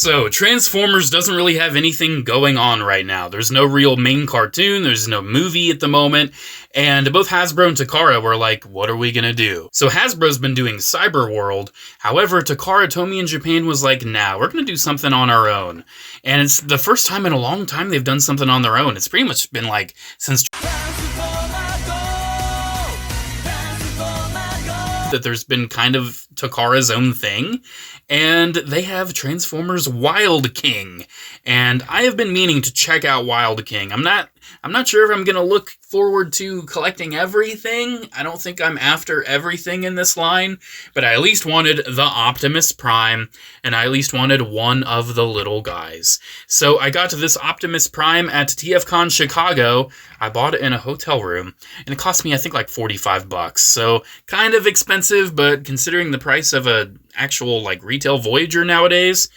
So, Transformers doesn't really have anything going on right now. There's no real main cartoon, there's no movie at the moment, and both Hasbro and Takara were like, what are we gonna do? So Hasbro's been doing Cyberworld, however, Takara Tomy in Japan was like, nah, we're gonna do something on our own. And it's the first time in a long time they've done something on their own. It's pretty much been like, since that there's been kind of Takara's own thing, and they have Transformers Wild King, and I have been meaning to check out Wild King. I'm not sure if I'm gonna look forward to collecting everything. I don't think I'm after everything in this line, but I at least wanted the Optimus Prime, and I at least wanted one of the little guys. So I got to this Optimus Prime at TFCon Chicago. I bought it in a hotel room, and it cost me, I think, like $45. So kind of expensive, but considering the price of a actual like retail Voyager nowadays,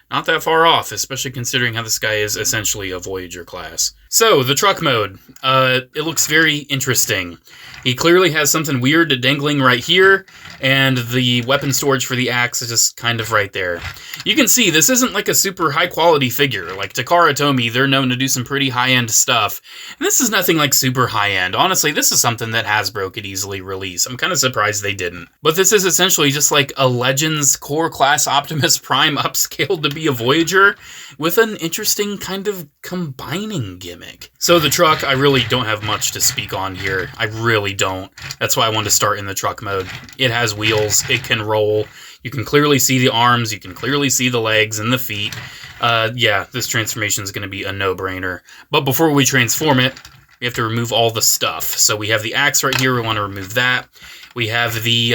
not that far off, especially considering how this guy is essentially a Voyager class. So, the truck mode. It looks very interesting. He clearly has something weird dangling right here, and the weapon storage for the axe is just kind of right there. You can see this isn't like a super high quality figure. Like Takara Tomy, they're known to do some pretty high-end stuff. And this is nothing like super high-end. Honestly, this is something that Hasbro could easily release. I'm kind of surprised they didn't. But this is essentially just like a Legends core class Optimus Prime upscaled to be a Voyager with an interesting kind of combining gimmick. So the truck, I really don't have much to speak on here. I really don't. That's why I wanted to start in the truck mode. It has wheels, it can roll, you can clearly see the arms, you can clearly see the legs and the feet. Yeah, this transformation is going to be a no-brainer. But before we transform it, we have to remove all the stuff. So we have the axe right here, we want to remove that. We have the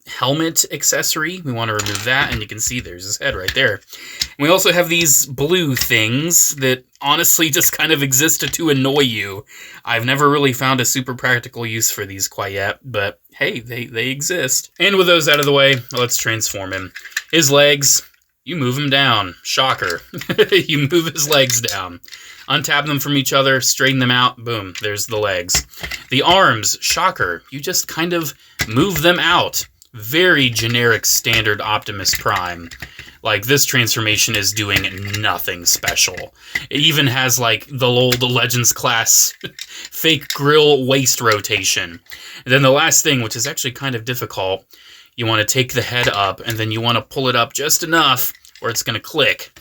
helmet accessory. We want to remove that, and you can see there's his head right there. And we also have these blue things that honestly just kind of exist to annoy you. I've never really found a super practical use for these quite yet, but hey, they exist. And with those out of the way, let's transform him. His legs, you move him down. Shocker. You move his legs down. Untap them from each other, straighten them out, boom, there's the legs. The arms, shocker, you just kind of move them out. Very generic standard Optimus Prime. Like, this transformation is doing nothing special. It even has, like, the old Legends class fake grill waist rotation. And then the last thing, which is actually kind of difficult, you want to take the head up, and then you want to pull it up just enough where it's going to click.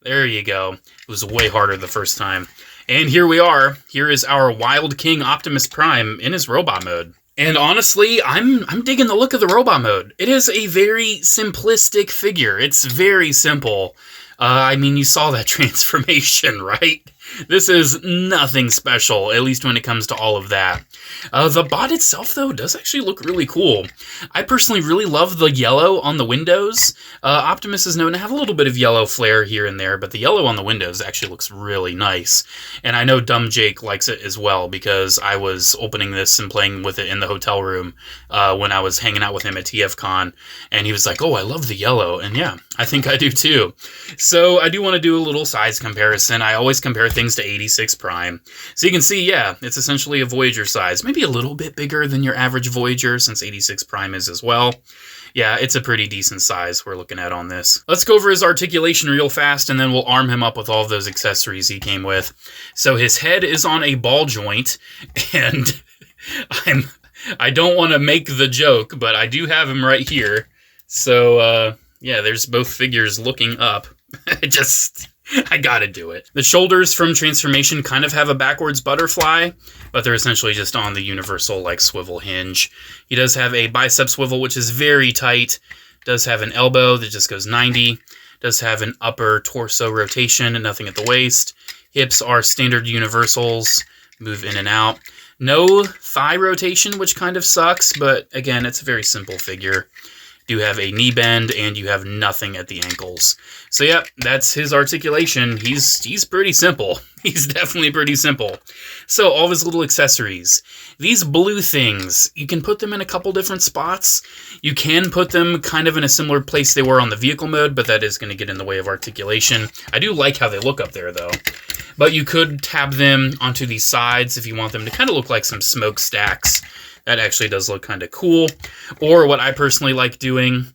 There you go. It was way harder the first time. And here we are. Here is our Wild King Optimus Prime in his robot mode. And honestly, I'm digging the look of the robot mode. It is a very simplistic figure. It's very simple. I mean, you saw that transformation, right? This is nothing special, at least when it comes to all of that. The bot itself, though, does actually look really cool. I personally really love the yellow on the windows. Optimus is known to have a little bit of yellow flair here and there, but the yellow on the windows actually looks really nice. And I know Dumb Jake likes it as well, because I was opening this and playing with it in the hotel room when I was hanging out with him at TFCon, and he was like, oh, I love the yellow, and yeah, I think I do too. So I do want to do a little size comparison. I always compare things to 86 Prime. So you can see, yeah, it's essentially a Voyager size. Maybe a little bit bigger than your average Voyager, since 86 Prime is as well. Yeah, it's a pretty decent size we're looking at on this. Let's go over his articulation real fast, and then we'll arm him up with all of those accessories he came with. So his head is on a ball joint, and I don't want to make the joke, but I do have him right here. So, yeah, there's both figures looking up. I gotta do it. The shoulders from Transformation kind of have a backwards butterfly, but they're essentially just on the universal, like, swivel hinge. He does have a bicep swivel, which is very tight. Does have an elbow that just goes 90. Does have an upper torso rotation and nothing at the waist. Hips are standard universals, move in and out. No thigh rotation, which kind of sucks, but again, it's a very simple figure. You have a knee bend, and you have nothing at the ankles. So yep, that's his articulation. He's pretty simple. He's definitely pretty simple. So all of his little accessories. These blue things, you can put them in a couple different spots. You can put them kind of in a similar place they were on the vehicle mode, but that is going to get in the way of articulation. I do like how they look up there, though. But you could tab them onto these sides if you want them to kind of look like some smokestacks. That actually does look kind of cool. Or what I personally like doing,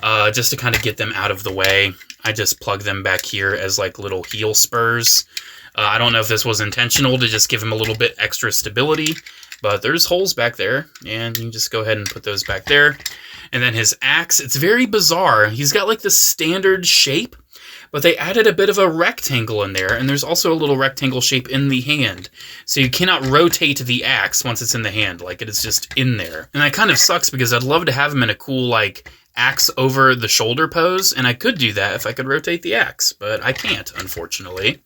just to kind of get them out of the way, I just plug them back here as like little heel spurs. I don't know if this was intentional to just give him a little bit extra stability, but there's holes back there, and you can just go ahead and put those back there. And then his axe, it's very bizarre. He's got like the standard shape, but they added a bit of a rectangle in there, and there's also a little rectangle shape in the hand. So you cannot rotate the axe once it's in the hand, like it is just in there. And that kind of sucks because I'd love to have him in a cool, like, axe over the shoulder pose, and I could do that if I could rotate the axe, but I can't, unfortunately.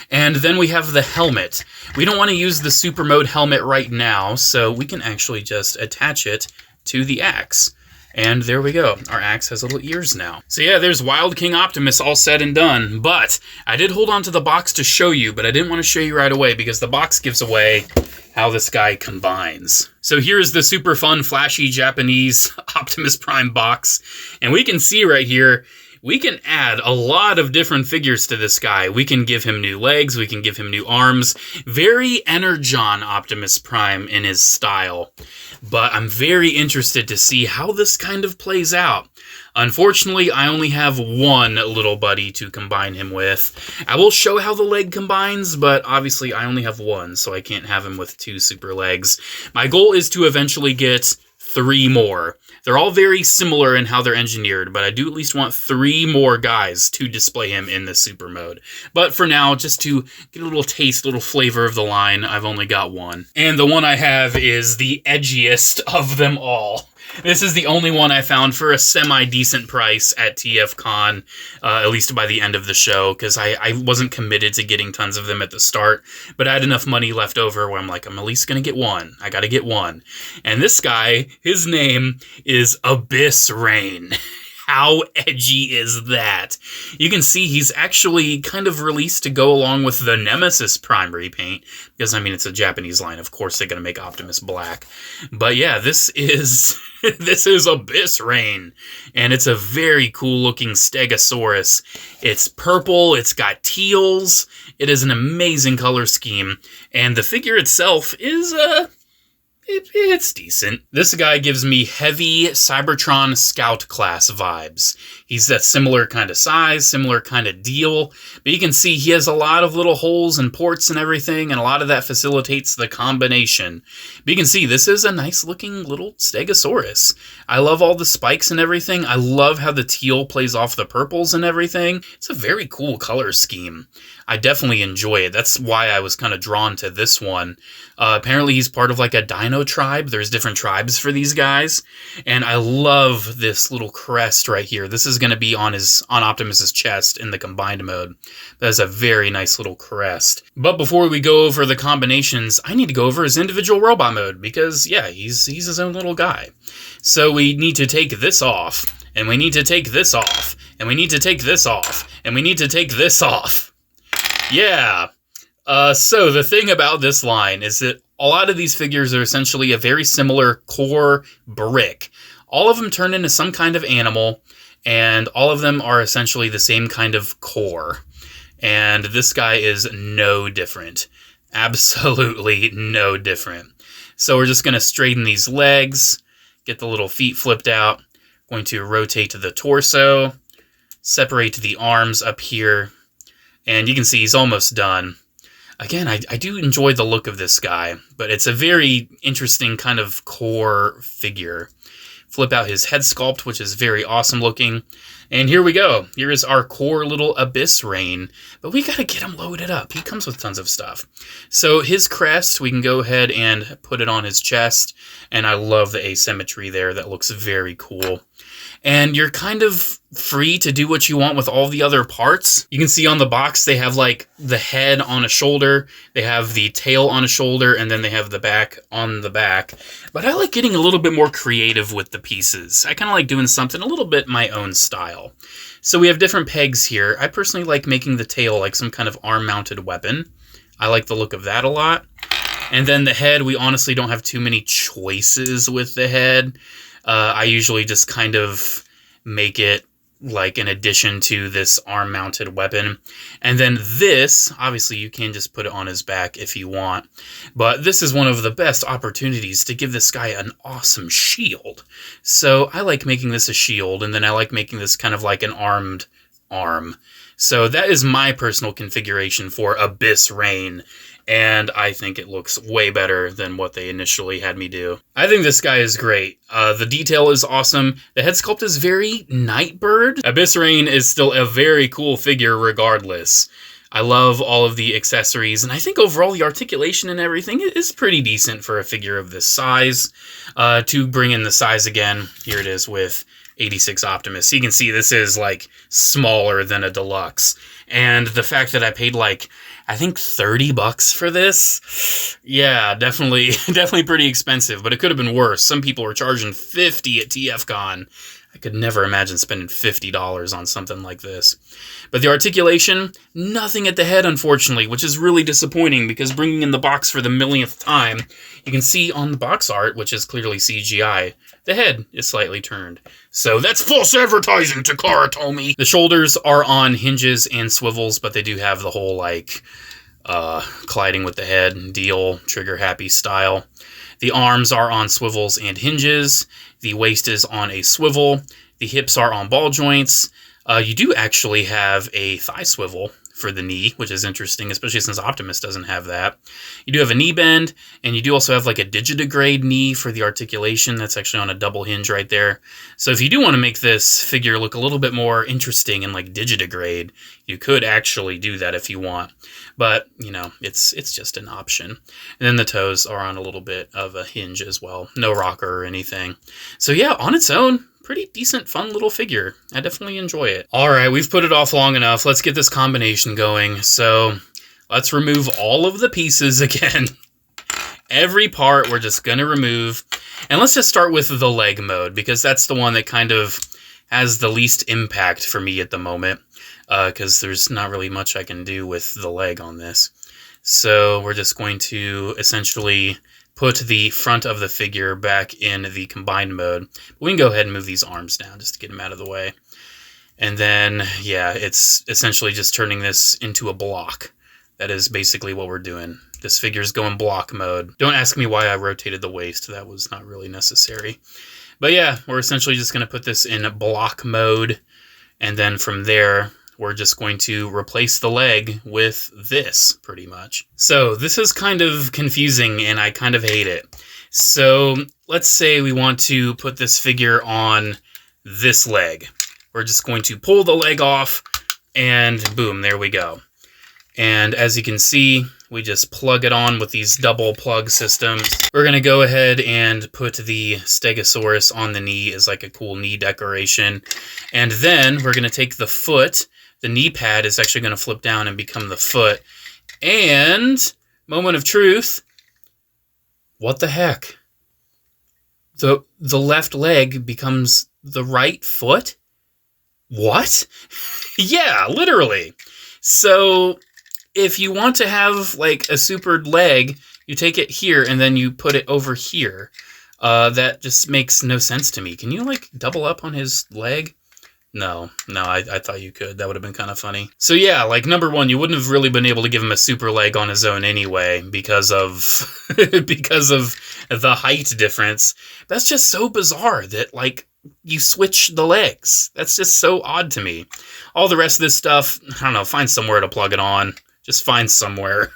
And then we have the helmet. We don't want to use the super mode helmet right now, so we can actually just attach it to the axe. And there we go. Our axe has little ears now. So yeah, there's Wild King Optimus all said and done. But I did hold on to the box to show you, but I didn't want to show you right away because the box gives away how this guy combines. So here's the super fun, flashy Japanese Optimus Prime box. And we can see right here, we can add a lot of different figures to this guy. We can give him new legs, we can give him new arms. Very Energon Optimus Prime in his style. But I'm very interested to see how this kind of plays out. Unfortunately, I only have one little buddy to combine him with. I will show how the leg combines, but obviously I only have one, so I can't have him with 2 super legs. My goal is to eventually get 3 more. They're all very similar in how they're engineered, but I do at least want 3 more guys to display him in the super mode. But for now, just to get a little taste, a little flavor of the line, I've only got one. And the one I have is the edgiest of them all. This is the only one I found for a semi-decent price at TFCon, at least by the end of the show, because I wasn't committed to getting tons of them at the start, but I had enough money left over where I'm like, I'm at least going to get one. I got to get one. And this guy, his name is Abyssrain. How edgy is that? You can see he's actually kind of released to go along with the Nemesis Prime repaint, because, I mean, it's a Japanese line. Of course they're going to make Optimus black. But yeah, this is Abyssrain, and it's a very cool-looking Stegosaurus. It's purple, it's got teals, it is an amazing color scheme, and the figure itself is, it's decent. This guy gives me heavy Cybertron Scout class vibes. He's a similar kind of size, similar kind of deal, but you can see he has a lot of little holes and ports and everything, and a lot of that facilitates the combination. But you can see this is a nice looking little Stegosaurus. I love all the spikes and everything. I love how the teal plays off the purples and everything. It's a very cool color scheme. I definitely enjoy it. That's why I was kind of drawn to this one. Apparently he's part of like a dino tribe. There's different tribes for these guys. And I love this little crest right here. This is going to be on Optimus's chest in the combined mode. That is a very nice little crest. But before we go over the combinations, I need to go over his individual robot mode because, yeah, he's his own little guy. So we need to take this off, and we need to take this off, and we need to take this off, and we need to take this off. Yeah. So the thing about this line is that a lot of these figures are essentially a very similar core brick. All of them turn into some kind of animal, and all of them are essentially the same kind of core. And this guy is no different. Absolutely no different. So we're just going to straighten these legs, get the little feet flipped out, going to rotate the torso, separate the arms up here, and you can see he's almost done. Again, I do enjoy the look of this guy, but it's a very interesting kind of core figure. Flip out his head sculpt, which is very awesome looking. And here we go. Here is our core little Abyssrain. But we got to get him loaded up. He comes with tons of stuff. So his crest, we can go ahead and put it on his chest. And I love the asymmetry there. That looks very cool. And you're kind of free to do what you want with all the other parts. You can see on the box they have like the head on a shoulder, they have the tail on a shoulder, and then they have the back on the back. But I like getting a little bit more creative with the pieces. I kind of like doing something a little bit my own style. So we have different pegs here. I personally like making the tail like some kind of arm-mounted weapon. I like the look of that a lot. And then the head, we honestly don't have too many choices with the head. I usually just kind of make it like an addition to this arm-mounted weapon. And then this, obviously you can just put it on his back if you want. But this is one of the best opportunities to give this guy an awesome shield. So I like making this a shield, and then I like making this kind of like an armed arm. So that is my personal configuration for Abyssrain, and I think it looks way better than what they initially had me do. I think this guy is great. The detail is awesome. The head sculpt is very Nightbird. Abyssrain is still a very cool figure regardless. I love all of the accessories, and I think overall the articulation and everything is pretty decent for a figure of this size. To bring in the size again, here it is with 86 Optimus. So you can see this is like smaller than a deluxe. And the fact that I paid like, I think $30 for this, yeah, definitely pretty expensive, but it could have been worse. Some people were charging $50 at TFCon. I could never imagine spending $50 on something like this. But the articulation, nothing at the head, unfortunately, which is really disappointing because bringing in the box for the millionth time, you can see on the box art, which is clearly CGI, the head is slightly turned. So that's false advertising, Takara told me. The shoulders are on hinges and swivels, but they do have the whole, like, colliding with the head deal, trigger happy style. The arms are on swivels and hinges. The waist is on a swivel. The hips are on ball joints. You do actually have a thigh swivel for the knee, which is interesting, especially since Optimus doesn't have that. You do have a knee bend, and you do also have like a digitigrade knee for the articulation. That's actually on a double hinge right there. So if you do want to make this figure look a little bit more interesting and like digitigrade, you could actually do that if you want. But, you know, it's just an option. And then the toes are on a little bit of a hinge as well. No rocker or anything. So yeah, on its own, pretty decent, fun little figure. I definitely enjoy it. All right, we've put it off long enough. Let's get this combination going. So let's remove all of the pieces again. Every part we're just going to remove. And let's just start with the leg mode, because that's the one that kind of has the least impact for me at the moment, because there's not really much I can do with the leg on this. So we're just going to essentially put the front of the figure back in the combined mode. We can go ahead and move these arms down just to get them out of the way. And then, yeah, it's essentially just turning this into a block. That is basically what we're doing. This figure's going block mode. Don't ask me why I rotated the waist. That was not really necessary. But yeah, we're essentially just going to put this in block mode. And then from there, we're just going to replace the leg with this, pretty much. So this is kind of confusing, and I kind of hate it. So let's say we want to put this figure on this leg. We're just going to pull the leg off, and boom, there we go. And as you can see, we just plug it on with these double plug systems. We're going to go ahead and put the Stegosaurus on the knee as like a cool knee decoration. And then we're going to take the foot. The knee pad is actually going to flip down and become the foot. And, moment of truth, what the heck? The left leg becomes the right foot? What? Yeah, literally. So if you want to have like a supered leg, you take it here and then you put it over here. That just makes no sense to me. Can you like double up on his leg? No, I thought you could. That would have been kind of funny. So yeah, like number one, you wouldn't have really been able to give him a super leg on his own anyway because of because of the height difference. That's just so bizarre that like you switch the legs. That's just so odd to me. All the rest of this stuff, I don't know, find somewhere to plug it on. Just find somewhere.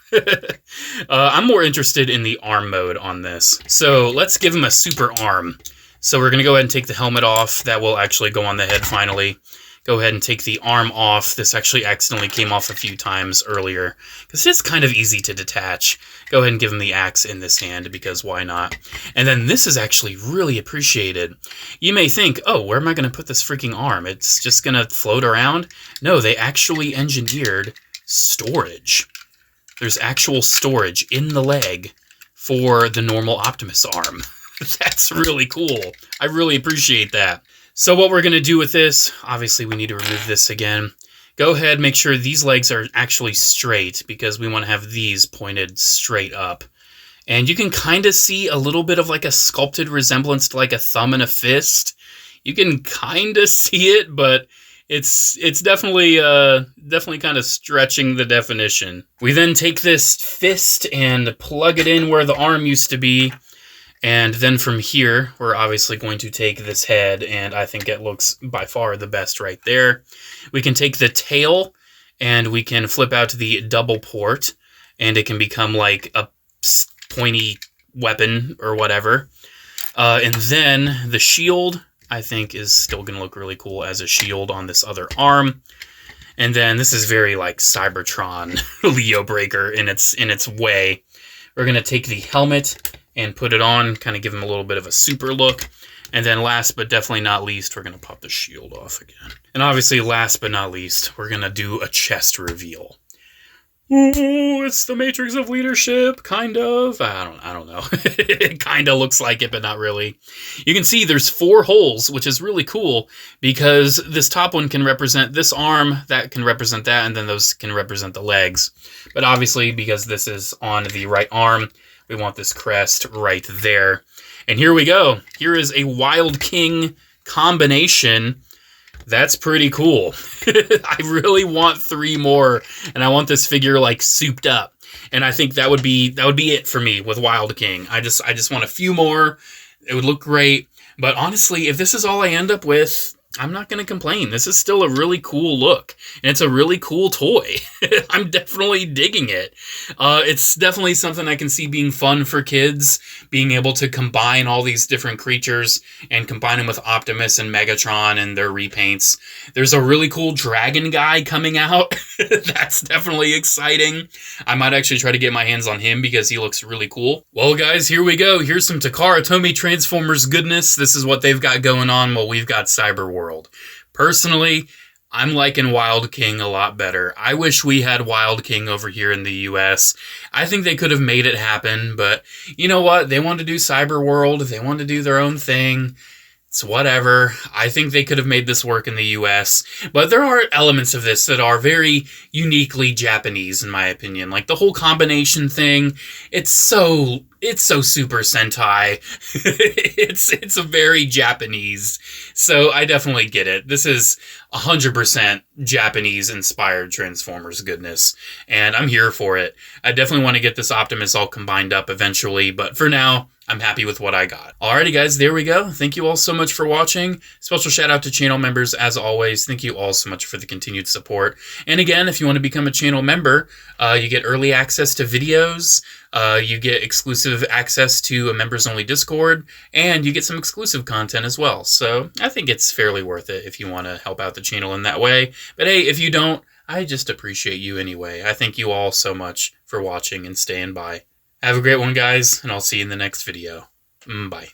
I'm more interested in the arm mode on this. So let's give him a super arm. So we're going to go ahead and take the helmet off. That will actually go on the head finally. Go ahead and take the arm off. This actually accidentally came off a few times earlier, because it's kind of easy to detach. Go ahead and give him the axe in this hand, because why not? And then this is actually really appreciated. You may think, oh, where am I going to put this freaking arm? It's just going to float around? No, they actually engineered storage. There's actual storage in the leg for the normal Optimus arm. That's really cool. I really appreciate that. So what we're going to do with this, obviously we need to remove this again. Go ahead, make sure these legs are actually straight, because we want to have these pointed straight up. And you can kind of see a little bit of like a sculpted resemblance to like a thumb and a fist. You can kind of see it, but it's definitely kind of stretching the definition. We then take this fist and plug it in where the arm used to be. And then from here, we're obviously going to take this head, and I think it looks by far the best right there. We can take the tail, and we can flip out the double port, and it can become like a pointy weapon or whatever. And then the shield, I think, is still going to look really cool as a shield on this other arm. And then this is very like Cybertron Leo Breaker in its way. We're going to take the helmet and put it on, kind of give him a little bit of a super look. And then last but definitely not least, we're going to pop the shield off again. And obviously last but not least, we're going to do a chest reveal. Ooh, it's the Matrix of Leadership, kind of. I don't know. It kind of looks like it, but not really. You can see there's 4 holes, which is really cool because this top one can represent this arm, that can represent that, and then those can represent the legs. But obviously, because this is on the right arm, we want this crest right there. And here we go. Here is a Wild King combination. That's pretty cool. I really want 3 more, and I want this figure like souped up. And I think that would be it for me with Wild King. I just want a few more. It would look great. But honestly, if this is all I end up with, I'm not going to complain. This is still a really cool look, and it's a really cool toy. I'm definitely digging it. It's definitely something I can see being fun for kids, being able to combine all these different creatures and combine them with Optimus and Megatron and their repaints. There's a really cool dragon guy coming out. That's definitely exciting. I might actually try to get my hands on him because he looks really cool. Well, guys, here we go. Here's some Takara Tomy Transformers goodness. This is what they've got going on while we've got Cyberworld. Personally, I'm liking Wild King a lot better. I wish we had Wild King over here in the US. I think they could have made it happen, but you know what? They want to do Cyberworld. They want to do their own thing. It's whatever. I think they could have made this work in the US, but there are elements of this that are very uniquely Japanese, in my opinion. Like the whole combination thing, it's so Super Sentai. It's a very Japanese. So I definitely get it. This is 100% Japanese-inspired Transformers goodness, and I'm here for it. I definitely want to get this Optimus all combined up eventually, but for now, I'm happy with what I got. Alrighty, guys, there we go. Thank you all so much for watching. Special shout out to channel members, as always. Thank you all so much for the continued support. And again, if you want to become a channel member, you get early access to videos, you get exclusive access to a members-only Discord, and you get some exclusive content as well. So I think it's fairly worth it if you want to help out the channel in that way. But hey, if you don't, I just appreciate you anyway. I thank you all so much for watching and staying by. Have a great one, guys, and I'll see you in the next video. Bye.